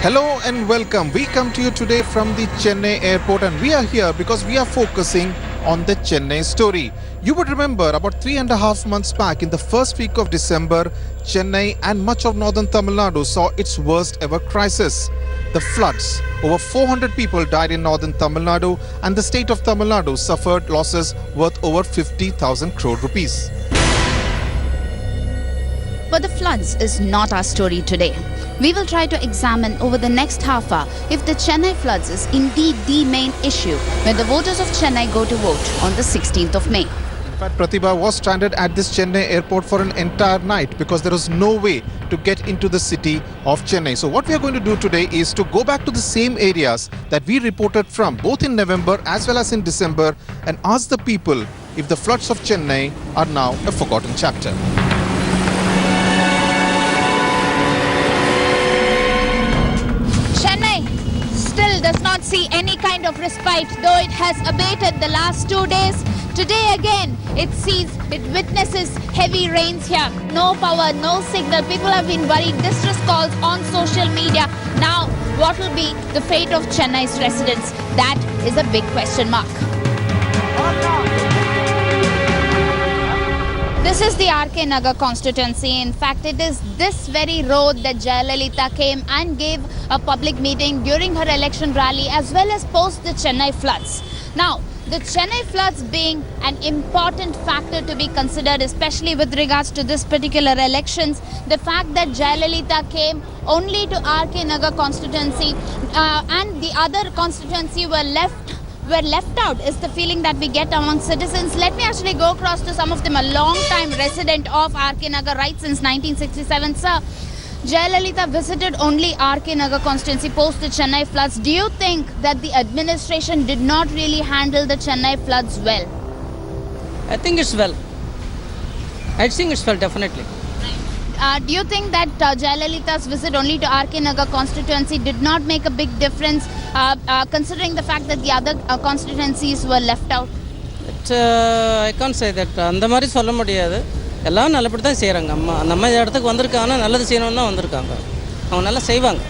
Hello and welcome. We come to you today from the Chennai airport, and we are here because we are focusing on the Chennai story. You would remember about 3.5 months back, in the first week of December, Chennai and much of northern Tamil Nadu saw its worst ever crisis. The floods. Over 400 people died in northern Tamil Nadu, and the state of Tamil Nadu suffered losses worth over 50,000 crore rupees. But the floods is not our story today. We will try to examine over the next half hour if the Chennai floods is indeed the main issue when the voters of Chennai go to vote on the 16th of May. In fact, Pratibha was stranded at this Chennai airport for an entire night because there was no way to get into the city of Chennai. So what we are going to do today is to go back to the same areas that we reported from both in November as well as in December and ask the people if the floods of Chennai are now a forgotten chapter. Does not see any kind of respite, though it has abated the last 2 days. Today again, it witnesses heavy rains here. No power, no signal. People have been worried. Distress calls on social media. Now, what will be the fate of Chennai's residents? That is a big question mark. This is the RK Nagar constituency. In fact, it is this very road that Jayalalitha came and gave a public meeting during her election rally as well as post the Chennai floods. Now, the Chennai floods being an important factor to be considered, especially with regards to this particular elections. The fact that Jayalalitha came only to RK Nagar constituency and the other constituency were left out is the feeling that we get among citizens. Let me actually go across to some of them, a long-time resident of RK Nagar right since 1967. Sir, Jayalalitha visited only RK Nagar constituency post the Chennai floods. Do you think that the administration did not really handle the Chennai floods well? I think it's well. Definitely. Do you think that Jayalalitha's visit only to RK Nagar constituency did not make a big difference considering the fact that the other constituencies were left out? I can't say that. அந்த மாதிரி சொல்ல முடியாது. எல்லாம் நல்லபடி தான் செய்றாங்க. நம்ம இடத்துக்கு வந்திருக்காங்க, நல்லது செய்யணும்னு தான் வந்திருக்காங்க. அவங்க நல்லா செய்வாங்க.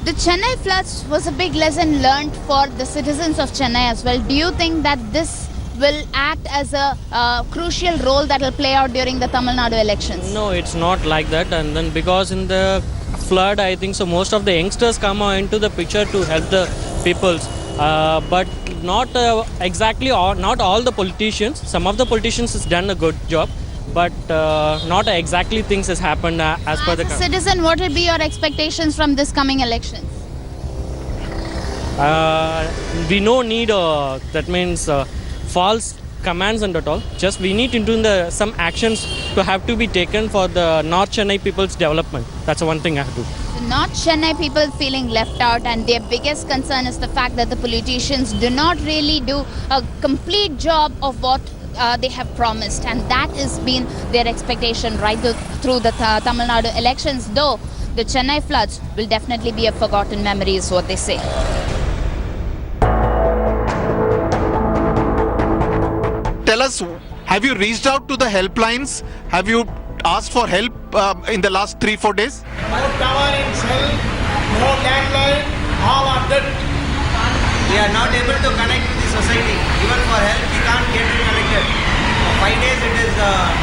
The Chennai floods was a big lesson learned for the citizens of Chennai as well. Do you think that this will act as a crucial role that will play out during the Tamil Nadu elections? No, it's not like that. And then because in the flood, I think so most of the youngsters come into the picture to help the peoples. But not exactly all, not all the politicians. Some of the politicians has done a good job, but not exactly things has happened as per the citizen. What will be your expectations from this coming elections? We no need that means false commands and at all. Just we need to do some actions to have to be taken for the North Chennai people's development. That's one thing I have to do. North Chennai people feeling left out, and their biggest concern is the fact that the politicians do not really do a complete job of what they have promised, and that has been their expectation right through the Tamil Nadu elections. Though the Chennai floods will definitely be a forgotten memory is what they say. Tell us, have you reached out to the helplines? Have you asked for help in the last 3-4 days? No tower in cell, no landline, all are dead. We are not able to connect with the society. Even for help, we can't get it connected. For 5 days, it is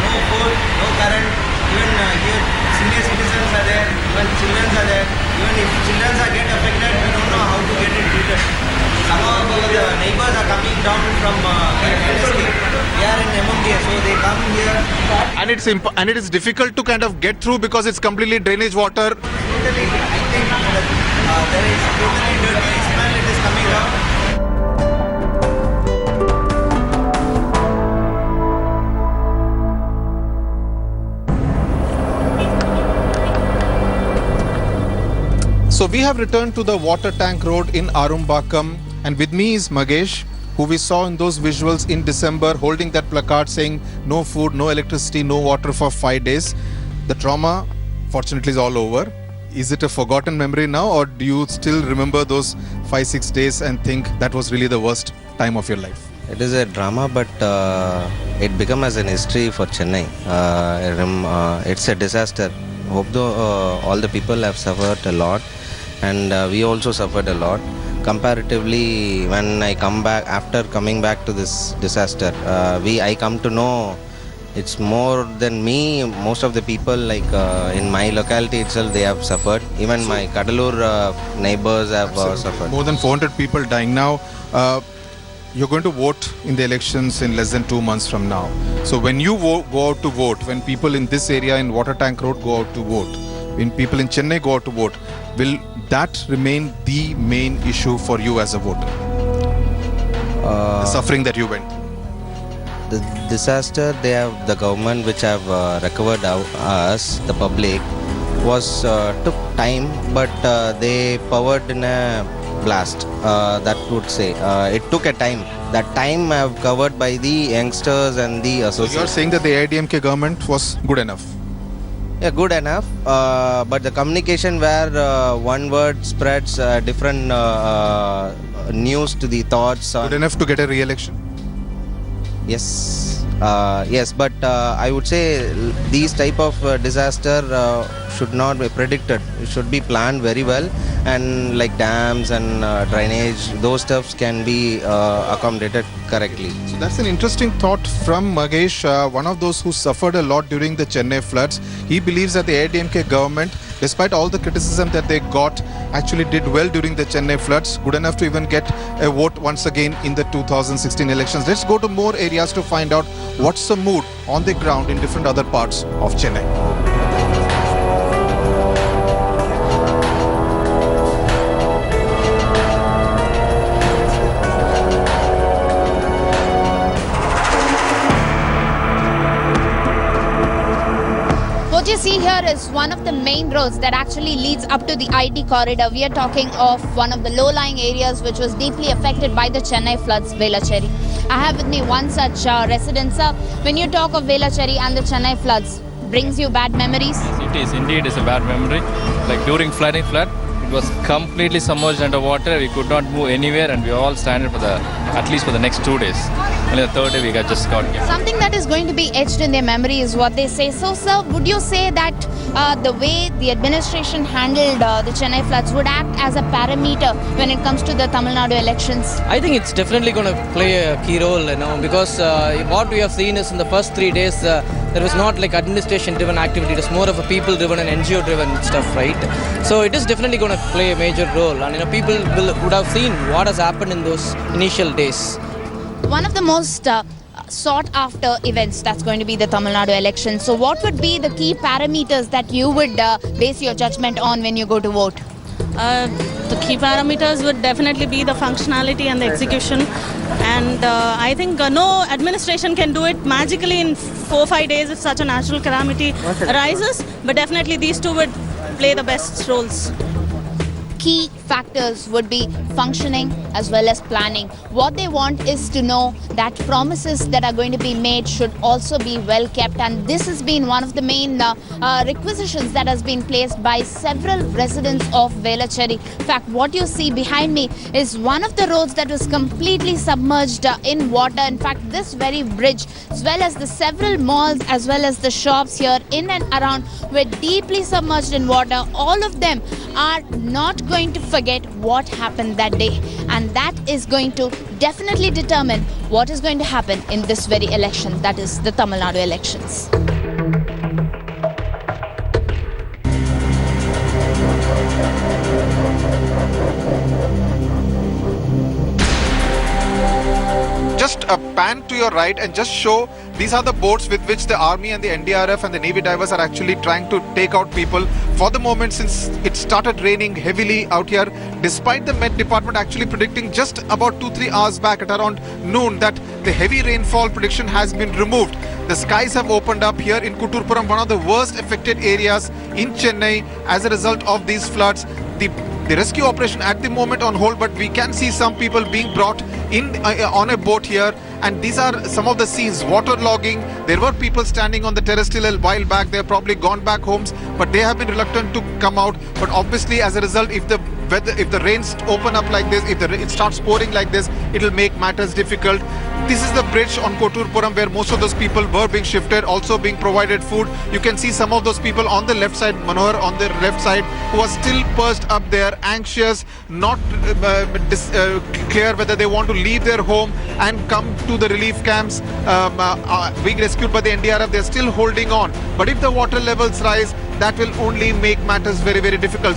no food, no current. Even here, senior citizens are there, even children are there. Even if children get affected, we don't know how to get it treated. Some of our neighbors are coming down from they are in MMDA, so they come here. And it is difficult to kind of get through because it's completely drainage water. Totally, I think there is totally dirty smell. It is coming out. So we have returned to the water tank road in Arumbakam, and with me is Magesh, who we saw in those visuals in December holding that placard saying no food, no electricity, no water for 5 days. The trauma fortunately is all over. Is it a forgotten memory now, or do you still remember those 5-6 days and think that was really the worst time of your life? It is a drama, but it became as an history for Chennai. It's a disaster. Hope though all the people have suffered a lot, and we also suffered a lot. Comparatively, when I come back after coming back to this disaster, I come to know it's more than me. Most of the people, like in my locality itself, they have suffered. Even my Kadalur neighbors have suffered. More than 400 people dying now. You're going to vote in the elections in less than 2 months from now. So when you go out to vote, when people in this area in Water Tank Road go out to vote, when people in Chennai go out to vote, will that remain the main issue for you as a voter? The suffering that you went through. The disaster, the government which have recovered us, the public, was took time, but they powered in a blast. That would say it took a time. That time have covered by the youngsters and the So associates. you're saying that the AIDMK government was good enough? Yeah, good enough. But the communication where one word spreads different news to the thoughts. Good enough to get a re-election? Yes, yes, but I would say these type of disaster should not be predicted. It should be planned very well, and like dams and drainage, those stuffs can be accommodated correctly. So that's an interesting thought from Magesh, one of those who suffered a lot during the Chennai floods. He believes that the AIDMK government, despite all the criticism that they got, actually did well during the Chennai floods, good enough to even get a vote once again in the 2016 elections. Let's go to more areas to find out what's the mood on the ground in different other parts of Chennai. What you see here is one of the main roads that actually leads up to the IT corridor. We are talking of one of the low-lying areas which was deeply affected by the Chennai floods, Velachery. I have with me one such resident. Sir, when you talk of Velachery and the Chennai floods, brings you bad memories? It is indeed is a bad memory. Like during flood, it was completely submerged underwater. We could not move anywhere, and we all stranded for at least for the next 2 days. Only the third day we just got here. Something that is going to be etched in their memory is what they say. So, sir, would you say that the way the administration handled the Chennai floods would act as a parameter when it comes to the Tamil Nadu elections? I think it's definitely going to play a key role, because what we have seen is in the first 3 days, there was not like administration-driven activity. It was more of a people-driven and NGO-driven stuff, right? So it is definitely going to play a major role, and people would have seen what has happened in those initial days. One of the most sought after events that's going to be the Tamil Nadu elections. So what would be the key parameters that you would base your judgment on when you go to vote? The key parameters would definitely be the functionality and the execution, and I think no administration can do it magically in 4-5 days if such a natural calamity arises, but definitely these two would play the best roles. Key factors would be functioning as well as planning. What they want is to know that promises that are going to be made should also be well kept, and this has been one of the main requisitions that has been placed by several residents of Velachery. In fact, what you see behind me is one of the roads that was completely submerged in water. In fact, this very bridge, as well as the several malls as well as the shops here in and around, were deeply submerged in water. All of them are not going to forget what happened that day, and that is going to definitely determine what is going to happen in this very election, that is the Tamil Nadu elections. Just a pan to your right and just show these are the boats with which the army and the NDRF and the Navy divers are actually trying to take out people. For the moment, since it started raining heavily out here, despite the Met Department actually predicting just about 2-3 hours back at around noon that the heavy rainfall prediction has been removed. The skies have opened up here in Kutturpuram, one of the worst affected areas in Chennai as a result of these floods. The rescue operation at the moment on hold, but we can see some people being brought in on a boat here, and these are some of the scenes. Waterlogging. There were people standing on the terrace till a while back. They have probably gone back homes, but they have been reluctant to come out. But obviously, as a result, if the if the rains open up like this, if it starts pouring like this, it will make matters difficult. This is the bridge on Koturpuram where most of those people were being shifted, also being provided food. You can see some of those people on the left side, Manohar on the left side, who are still perched up there, anxious, not clear whether they want to leave their home and come to the relief camps being rescued by the NDRF. They're still holding on. But if the water levels rise, that will only make matters very, very difficult.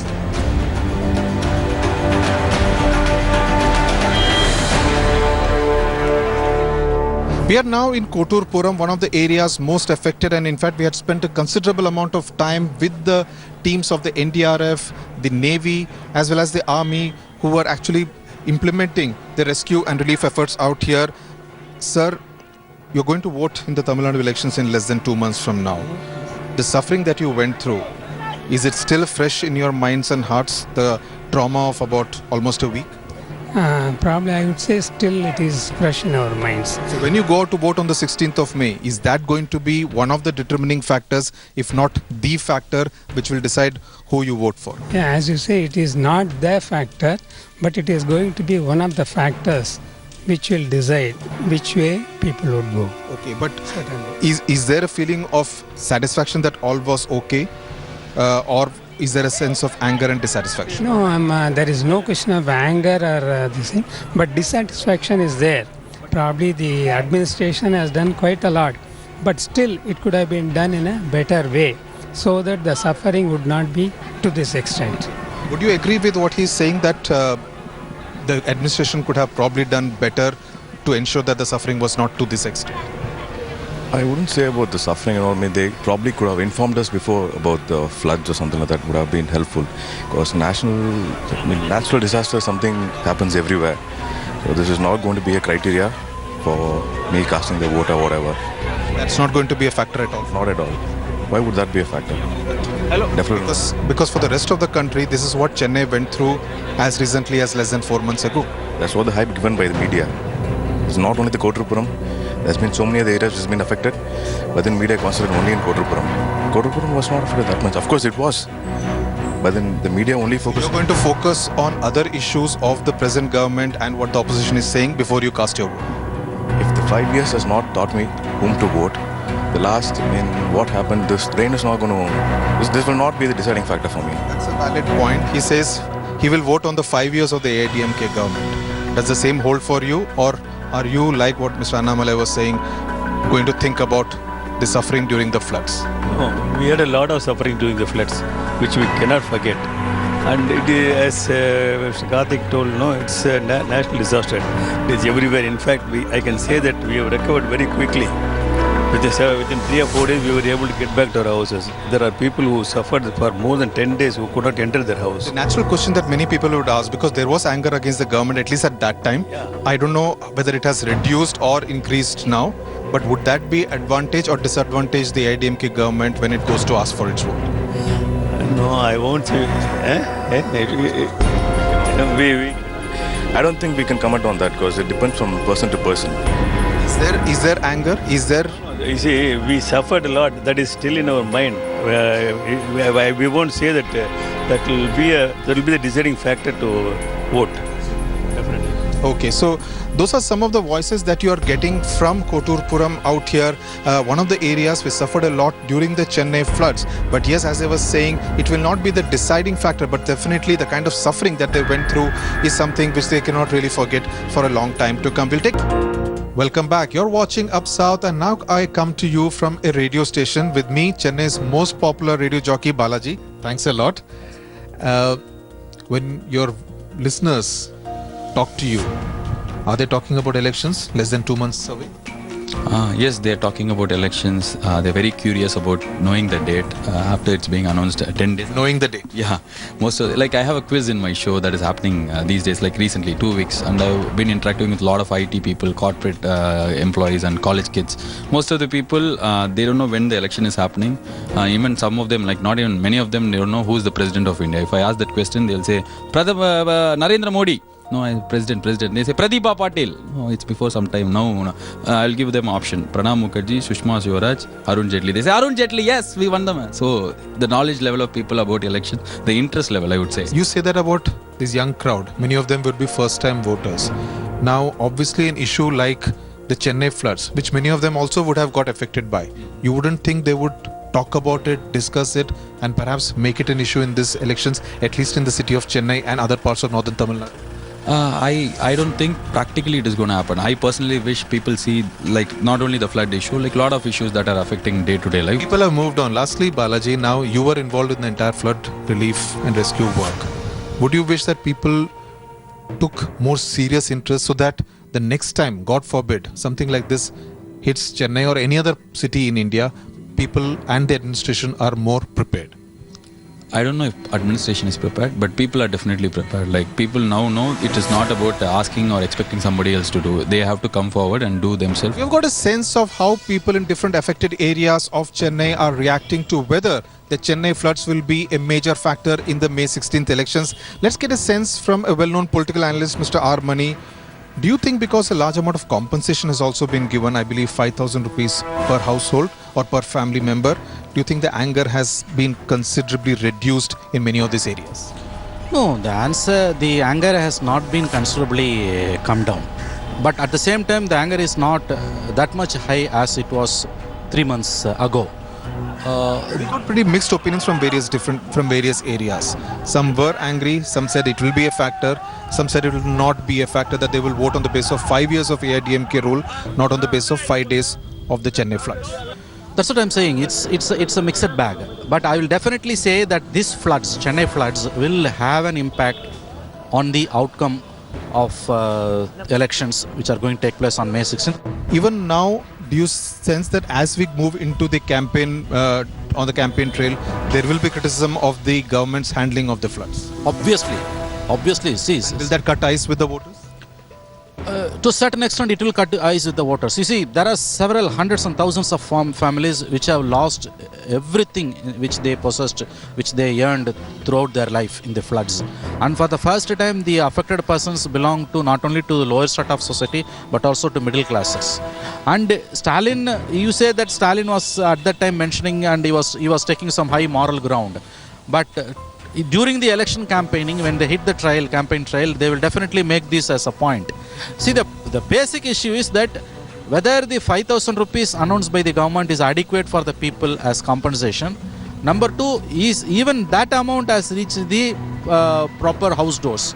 We are now in Koturpuram, one of the areas most affected, and in fact we had spent a considerable amount of time with the teams of the NDRF, the Navy as well as the Army who were actually implementing the rescue and relief efforts out here. Sir, you're going to vote in the Tamil Nadu elections in less than 2 months from now. The suffering that you went through, is it still fresh in your minds and hearts, the trauma of about almost a week? Probably I would say still it is fresh in our minds. So when you go out to vote on the 16th of May, is that going to be one of the determining factors, if not the factor, which will decide who you vote for? Yeah, as you say, it is not the factor, but it is going to be one of the factors which will decide which way people would go. Okay, but Certainly. is there a feeling of satisfaction that all was okay, or is there a sense of anger and dissatisfaction? No, there is no question of anger or this thing, but dissatisfaction is there. Probably the administration has done quite a lot, but still it could have been done in a better way so that the suffering would not be to this extent. Would you agree with what he's saying that the administration could have probably done better to ensure that the suffering was not to this extent? I wouldn't say about the suffering and all. I mean, they probably could have informed us before about the floods or something like that would have been helpful. Because natural disaster, something happens everywhere. So this is not going to be a criteria for me casting the vote or whatever. That's not going to be a factor at all. Not at all. Why would that be a factor? Hello. Definitely. Because for the rest of the country, this is what Chennai went through as recently as less than 4 months ago. That's what the hype given by the media. It's not only the Koturpuram. There's been so many other areas which has been affected, but then media concentrated only in Koturpuram. Koturpuram was not affected that much. Of course it was, but then the media only focused. You're going to focus on other issues of the present government and what the opposition is saying before you cast your vote. If the 5 years has not taught me whom to vote, what happened, this rain is not going to, this will not be the deciding factor for me. That's a valid point. He says he will vote on the 5 years of the AIDMK government. Does the same hold for you, or are you, like what Mr. Annamalai was saying, going to think about the suffering during the floods? No, we had a lot of suffering during the floods, which we cannot forget. And it is, as Mr. Karthik told, no, it's a national disaster. It is everywhere. In fact, I can say that we have recovered very quickly. Within 3 or 4 days, we were able to get back to our houses. There are people who suffered for more than 10 days who could not enter their house. The natural question that many people would ask, because there was anger against the government, at least at that time. Yeah. I don't know whether it has reduced or increased now, but would that be advantage or disadvantage the IDMK government when it goes to ask for its vote? No, I won't say. I don't think we can comment on that because it depends from person to person. Is there anger? Is there? You see, we suffered a lot. That is still in our mind. We won't say that that will be the deciding factor to vote. Definitely. Okay, so those are some of the voices that you are getting from Koturpuram out here, one of the areas which suffered a lot during the Chennai floods. But yes, as I was saying, it will not be the deciding factor, but definitely the kind of suffering that they went through is something which they cannot really forget for a long time to come. Welcome back. You're watching Up South, and now I come to you from a radio station with me, Chennai's most popular radio jockey, Balaji. Thanks a lot. When your listeners talk to you, are they talking about elections less than 2 months away? Yes, they're talking about elections. They're very curious about knowing the date after it's being announced 10 days. Knowing the date? Yeah. Most of I have a quiz in my show that is happening these days, like recently, 2 weeks. And I've been interacting with a lot of IT people, corporate employees and college kids. Most of the people, they don't know when the election is happening. Even some of them, not even many of them, they don't know who's the president of India. If I ask that question, they'll say, Narendra Modi. No, President. They say Pradeepa Patil. No, it's before some time. No. I'll give them option. Pranab Mukherjee, Sushma Swaraj, Arun Jaitley. They say Arun Jaitley. Yes, we won them. So the knowledge level of people about elections, the interest level, I would say. You say that about this young crowd, many of them would be first-time voters. Now, obviously, an issue like the Chennai floods, which many of them also would have got affected by, you wouldn't think they would talk about it, discuss it, and perhaps make it an issue in these elections, at least in the city of Chennai and other parts of northern Tamil Nadu? I don't think practically it is going to happen. I personally wish people see like not only the flood issue, like a lot of issues that are affecting day-to-day life. People have moved on. Lastly, Balaji, now you were involved in the entire flood relief and rescue work. Would you wish that people took more serious interest so that the next time, God forbid, something like this hits Chennai or any other city in India, people and the administration are more prepared? I don't know if administration is prepared, but people are definitely prepared. Like people now know it is not about asking or expecting somebody else to do. They have to come forward and do themselves. You've got a sense of how people in different affected areas of Chennai are reacting to whether the Chennai floods will be a major factor in the May 16th elections. Let's get a sense from a well-known political analyst, Mr. R. Mani. Do you think because a large amount of compensation has also been given, I believe 5,000 rupees per household or per family member, do you think the anger has been considerably reduced in many of these areas? No, the anger has not been considerably come down. But at the same time, the anger is not that much high as it was 3 months ago. We got pretty mixed opinions from various areas. Some were angry, some said it will be a factor, some said it will not be a factor, that they will vote on the basis of 5 years of AIDMK rule, not on the basis of 5 days of the Chennai floods. That's what I'm saying. It's a mixed bag. But I will definitely say that these floods, Chennai floods, will have an impact on the outcome of elections which are going to take place on May 16th. Even now, do you sense that as we move into the campaign, on the campaign trail, there will be criticism of the government's handling of the floods? Obviously, see. Will that cut ties with the voters? To a certain extent, it will cut eyes with the voters. You see, there are several hundreds and thousands of families which have lost everything which they possessed, which they earned throughout their life in the floods. And for the first time, the affected persons belong to not only to the lower strata of society, but also to middle classes. And Stalin, you say that Stalin was at that time mentioning, and he was taking some high moral ground. But during the election campaigning, when they hit the campaign trail, they will definitely make this as a point. See, the basic issue is that whether the 5,000 rupees announced by the government is adequate for the people as compensation. Number two is even that amount has reached the proper house doors.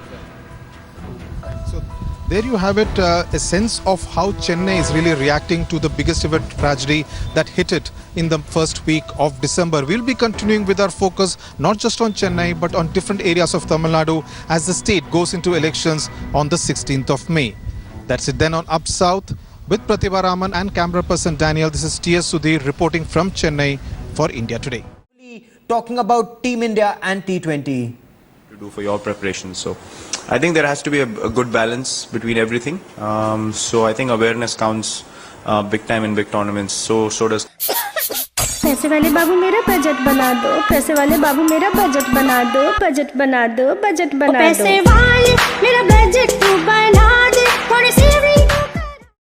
So there you have it, a sense of how Chennai is really reacting to the biggest ever tragedy that hit it in the first week of December. We'll be continuing with our focus not just on Chennai but on different areas of Tamil Nadu as the state goes into elections on the 16th of May. That's it then on Up South with Pratibha Raman and camera person Daniel. This is T.S. Sudhir reporting from Chennai for India Today. Talking about Team India and T20. To do for your preparation. So I think there has to be a good balance between everything. So I think awareness counts big time in big tournaments. So does. पैसे वाले बाबू मेरा budget बना दो, पैसे वाले बाबू मेरा budget बना दो, बजट बना दो, बजट बना दो। पैसे वाले मेरा बजट तू बना दे, थोड़ी सी